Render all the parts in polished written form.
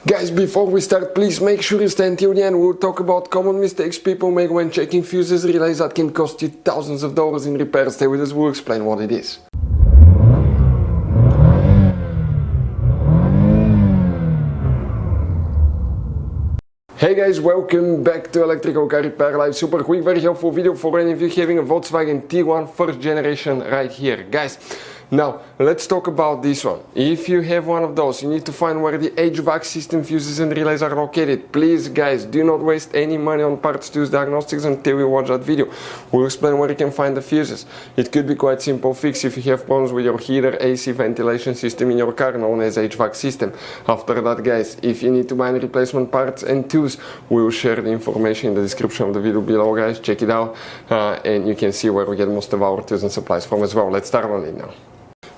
Guys, before we start, please make sure you stay until the end. We'll talk about common mistakes people make when checking fuses, relays that can cost you thousands of dollars in repairs. Stay with us, we'll explain what it is. Hey guys, welcome back to Electrical Car Repair Live. Super quick, very helpful video for any of you having a Volkswagen Tiguan first generation right here. Guys, now let's talk about this one. If you have one of those, you need to find where the HVAC system fuses and relays are located. Please guys, do not waste any money on parts tools diagnostics until you watch that video. We'll explain where you can find the fuses. It could be quite simple fix if you have problems with your heater, AC, ventilation system in your car, known as HVAC system. After that guys, if you need to buy any replacement parts and tools, we will share the information in the description of the video below guys. Check it out and you can see where we get most of our tools and supplies from as well. Let's start on it now.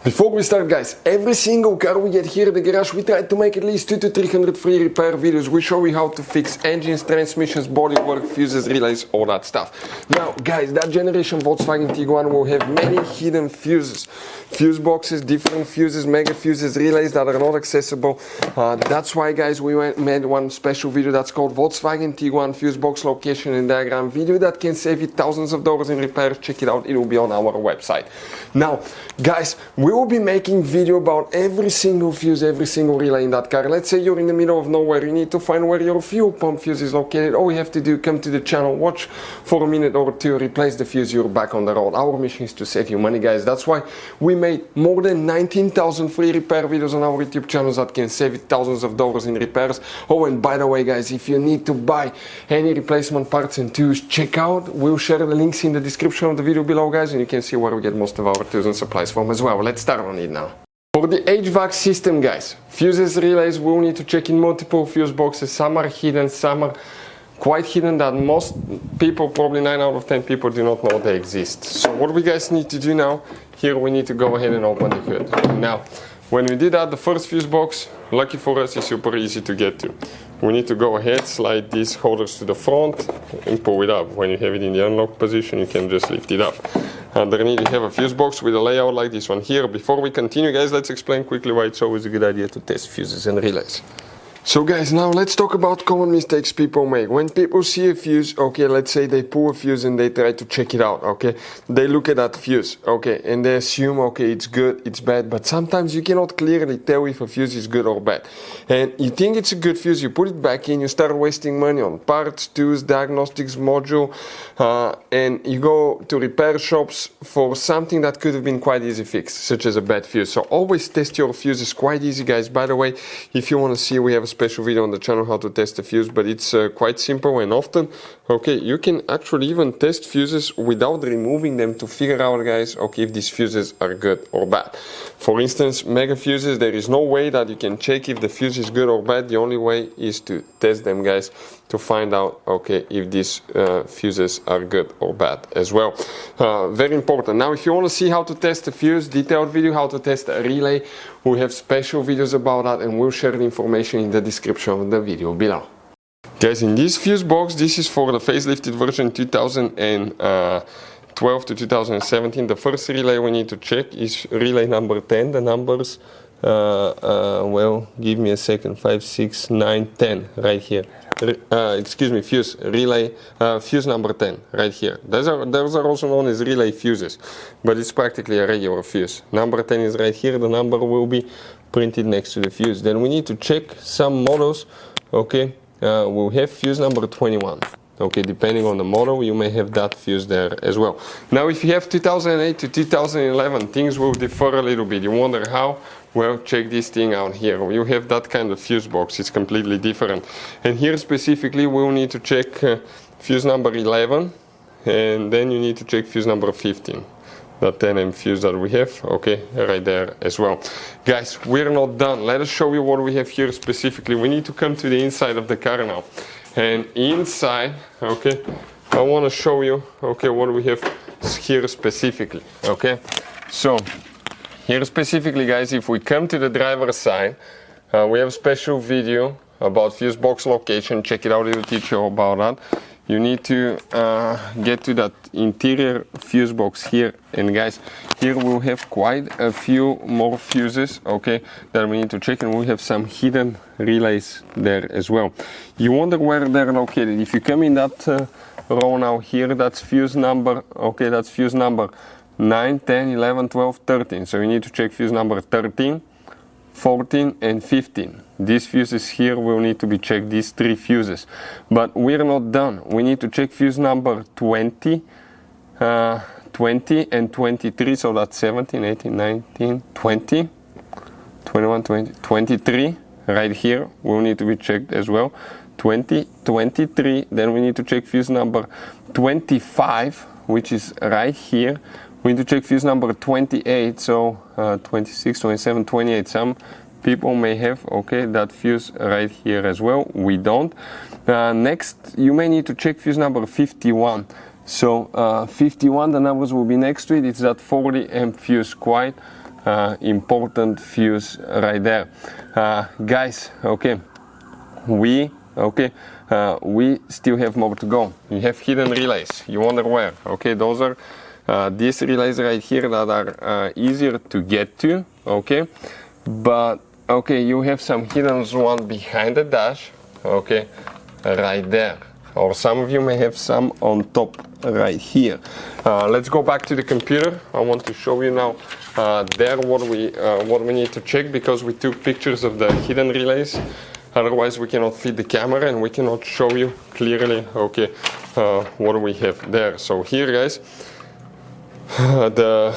Before we start guys, every single car we get here at the garage, we try to make at least 200 to 300 free repair videos. We show you how to fix engines, transmissions, bodywork, fuses, relays, all that stuff. Now guys, that generation Volkswagen Tiguan will have many hidden fuses. Fuse boxes, different fuses, mega fuses, relays that are not accessible. That's why guys, we made one special video that's called Volkswagen Tiguan Fuse Box Location and Diagram video that can save you thousands of dollars in repairs. Check it out, it will be on our website. Now guys, we will be making video about every single fuse, every single relay in that car. Let's say you're in the middle of nowhere, you need to find where your fuel pump fuse is located. All you have to do, come to the channel, watch for a minute or two, replace the fuse, you're back on the road. Our mission is to save you money guys. That's why we made more than 19,000 free repair videos on our YouTube channels that can save you thousands of dollars in repairs. Oh, and by the way guys, if you need to buy any replacement parts and tools, check out, we'll share the links in the description of the video below guys, and you can see where we get most of our tools and supplies from as well. Let's start on it now. For the HVAC system guys, fuses, relays, we'll need to check in multiple fuse boxes. Some are hidden, some are quite hidden that most people, probably 9 out of 10 people, do not know they exist. So what we guys need to do now, here we need to go ahead and open the hood. Now, when we did that, the first fuse box, lucky for us, is super easy to get to. We need to go ahead, slide these holders to the front and pull it up. When you have it in the unlocked position, you can just lift it up. Underneath you have a fuse box with a layout like this one here. Before we continue guys, let's explain quickly why it's always a good idea to test fuses and relays. So guys, now let's talk about common mistakes people make. When people see a fuse, okay, let's say they pull a fuse and they try to check it out, okay? They look at that fuse, okay, and they assume, okay, it's good, it's bad, but sometimes you cannot clearly tell if a fuse is good or bad. And you think it's a good fuse, you put it back in, you start wasting money on parts, tools, diagnostics, module, and you go to repair shops for something that could have been quite easy fixed, such as a bad fuse. So always test your fuses, quite easy guys. By the way, if you want to see, we have a special video on the channel how to test a fuse, but it's quite simple and often, okay, you can actually even test fuses without removing them to figure out guys, okay, if these fuses are good or bad. For instance, mega fuses, there is no way that you can check if the fuse is good or bad. The only way is to test them guys to find out, okay, if these fuses are good or bad as well. Very important. Now if you want to see how to test a fuse, detailed video how to test a relay, we have special videos about that and we'll share the information in the description of the video below. Guys, in this fuse box, this is for the facelifted version 2012 to 2017. The first relay we need to check is relay number 10. The numbers, well, give me a second, 5, 6, 9, 10 right here. Excuse me, fuse relay, fuse number 10 right here. Those are also known as relay fuses, but it's practically a regular fuse. Number 10 is right here, the number will be printed next to the fuse. Then we need to check some models, okay, we'll have fuse number 21. Okay, depending on the model, you may have that fuse there as well. Now, if you have 2008 to 2011, things will differ a little bit. You wonder how? Well, check this thing out here. You have that kind of fuse box. It's completely different. And here specifically, we'll need to check fuse number 11, and then you need to check fuse number 15. That 10M fuse that we have, okay, right there as well. Guys, we're not done. Let us show you what we have here specifically. We need to come to the inside of the car now. And inside, okay, I want to show you, okay, what we have here specifically, okay. So here specifically guys, if we come to the driver's side, we have a special video about fuse box location. Check it out, it will teach you about that. you need to get to that interior fuse box here, and guys, here we'll have quite a few more fuses, okay, that we need to check, and we have some hidden relays there as well. You wonder where they're located. If you come in that row now here, that's fuse number, okay, that's fuse number 9, 10, 11, 12, 13. So you need to check fuse number 13, 14 and 15. These fuses here will need to be checked, these 3 fuses. But we're not done. We need to check fuse number 20, 20 and 23. So that's 17, 18, 19, 20, 21, 20, 23. Right here will need to be checked as well. 20, 23. Then we need to check fuse number 25, which is right here. We need to check fuse number 28, so 26, 27, 28. Some people may have, okay, that fuse right here as well. We don't. Next, you may need to check fuse number 51. So 51, the numbers will be next to it. It's that 40 amp fuse, quite important fuse right there. Guys, okay, we still have more to go. We have hidden relays. You wonder where? Okay, those are these relays right here that are easier to get to, okay, but okay, you have some hidden one behind the dash, okay, right there, or some of you may have some on top right here. Let's go back to the computer. I want to show you now there what we need to check, because we took pictures of the hidden relays. Otherwise we cannot fit the camera and we cannot show you clearly, okay, what we have there. So here, guys, the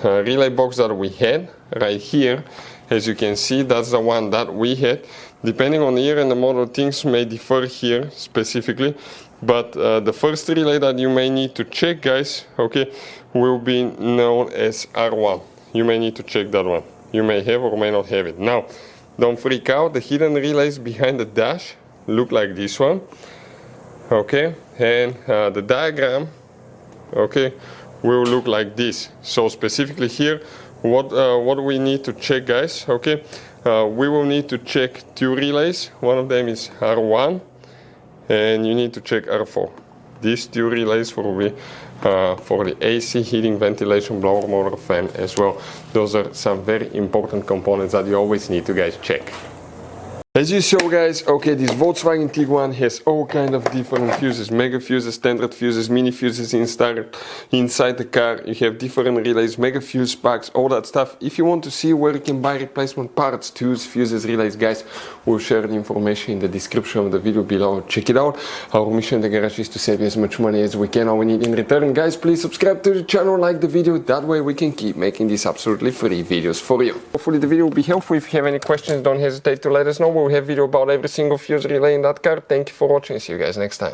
relay box that we had right here, as you can see, that's the one that we had. Depending on the year and the model, things may differ here specifically, but the first relay that you may need to check, guys, okay, will be known as R1. You may need to check that one. You may have or may not have it. Now, don't freak out. The hidden relays behind the dash look like this one, okay, and the diagram, okay, will look like this. So specifically here, what we need to check, guys, okay, we will need to check 2 relays. One of them is R1 and you need to check R4. These 2 relays will be for the AC, heating, ventilation, blower, motor, fan as well. Those are some very important components that you always need to, guys, check. As you saw, guys, okay, this Volkswagen Tiguan has all kind of different fuses, mega fuses, standard fuses, mini fuses inside the car. You have different relays, mega fuse packs, all that stuff. If you want to see where you can buy replacement parts, tools, fuses, relays, guys, we'll share the information in the description of the video below. Check it out. Our mission in the garage is to save you as much money as we can. All we need in return, guys, please subscribe to the channel, like the video. That way we can keep making these absolutely free videos for you. Hopefully the video will be helpful. If you have any questions, don't hesitate to let us know. We'll have video about every single fuse relay in that car. Thank you for watching. See you guys next time.